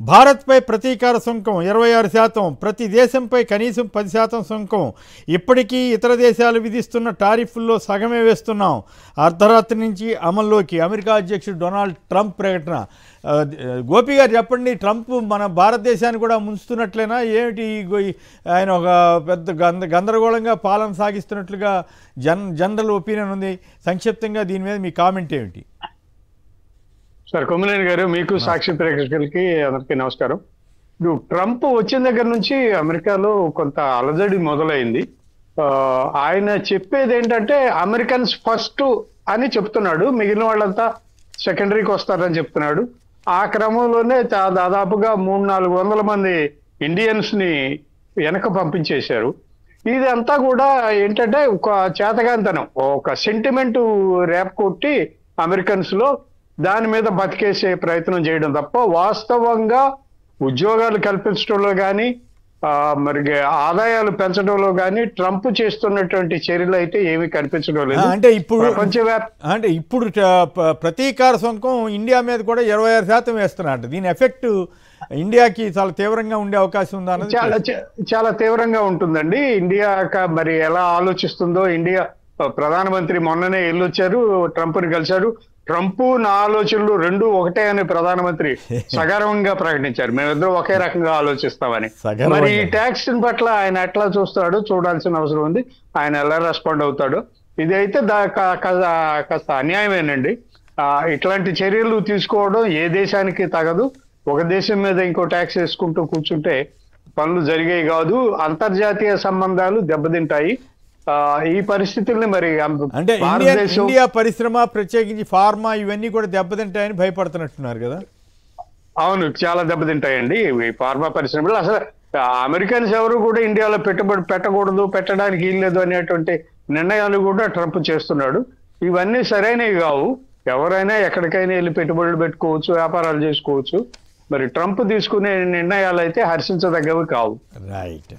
భారత్పై ప్రతీకార సుంకం 26%, ప్రతి దేశంపై కనీసం 10% సుంకం. ఇప్పటికీ ఇతర దేశాలు విధిస్తున్న టారిఫ్ల్లో సగమే వేస్తున్నాం. అర్ధరాత్రి నుంచి అమల్లోకి అమెరికా అధ్యక్షుడు డొనాల్డ్ ట్రంప్ ప్రకటన. గోపి గారు చెప్పండి, ట్రంప్ మన భారతదేశాన్ని కూడా ముంచుతున్నట్లేనా ఏమిటి? ఆయన ఒక పెద్ద గందరగోళంగా పాలన సాగిస్తున్నట్లుగా జనరల్ ఒపీనియన్ ఉంది. సంక్షిప్తంగా దీని మీద మీ కామెంట్ ఏమిటి? సార్ కొమ్మినేని గారు, మీకు సాక్షి ప్రేక్షకులకి అందరికీ నమస్కారం. ఇప్పుడు ట్రంప్ వచ్చిన దగ్గర నుంచి అమెరికాలో కొంత అలజడి మొదలైంది. ఆయన చెప్పేది ఏంటంటే అమెరికన్స్ ఫస్ట్ అని చెప్తున్నాడు, మిగిలిన వాళ్ళంతా సెకండరీకి వస్తారని చెప్తున్నాడు. ఆ క్రమంలోనే దాదాపుగా 300-400 మంది ఇండియన్స్ ని వెనక పంపించేశారు. ఇది అంతా కూడా ఏంటంటే ఒక చేతగాంతనం, ఒక సెంటిమెంట్ రేప్ కొట్టి అమెరికన్స్ లో దాని మీద బతికేసే ప్రయత్నం చేయడం తప్ప వాస్తవంగా ఉద్యోగాలు కల్పించడంలో కానీ మరి ఆదాయాలు పెంచడంలో కానీ ట్రంప్ చేస్తున్నటువంటి చర్యలు అయితే ఏమీ కనిపించడం లేదు. అంటే ఇప్పుడు ప్రతీకార సుంకం ఇండియా మీద కూడా 26% వేస్తున్నట్టు. దీని ఎఫెక్ట్ ఇండియాకి చాలా తీవ్రంగా ఉండే అవకాశం ఉందా? చాలా తీవ్రంగా ఉంటుందండి. ఇండియా మరి ఎలా ఆలోచిస్తుందో. ఇండియా ప్రధానమంత్రి మొన్ననే వెళ్ళొచ్చారు, ట్రంప్ని కలిశారు. ట్రంప్ నా ఆలోచనలు రెండు ఒకటే అని ప్రధానమంత్రి సగర్వంగా ప్రకటించారు. మేమిద్దరం ఒకే రకంగా ఆలోచిస్తామని. మరి ఈ ట్యాక్స్ పట్ల ఆయన ఎట్లా చూస్తాడో చూడాల్సిన అవసరం ఉంది. ఆయన ఎలా రెస్పాండ్ అవుతాడో. ఇది అయితే కాస్త అన్యాయమేనండి. ఇట్లాంటి చర్యలు తీసుకోవడం ఏ దేశానికి తగదు. ఒక దేశం మీద ఇంకో ట్యాక్స్ వేసుకుంటూ కూర్చుంటే పనులు జరిగేవి కాదు. అంతర్జాతీయ సంబంధాలు దెబ్బతింటాయి. ఈ పరిస్థితుల్ని మరి అంటే ఇండియా పరిశ్రమ, ప్రత్యేకించి ఫార్మా, ఇవన్నీ కూడా దెబ్బతింటాయని భయపడుతున్నట్టున్నారు కదా? అవును, చాలా దెబ్బతింటాయండి ఈ ఫార్మా పరిశ్రమలు. అసలు అమెరికన్స్ ఎవరు కూడా ఇండియాలో పెట్టుబడి పెట్టకూడదు, పెట్టడానికి వీల్లేదు అనేటువంటి నిర్ణయాలు కూడా ట్రంప్ చేస్తున్నాడు. ఇవన్నీ సరైనవి కావు. ఎవరైనా ఎక్కడికైనా వెళ్ళి పెట్టుబడులు పెట్టుకోవచ్చు, వ్యాపారాలు చేసుకోవచ్చు. మరి ట్రంప్ తీసుకునే నిర్ణయాలు అయితే హర్షించదగ్గవి కావు. రైట్.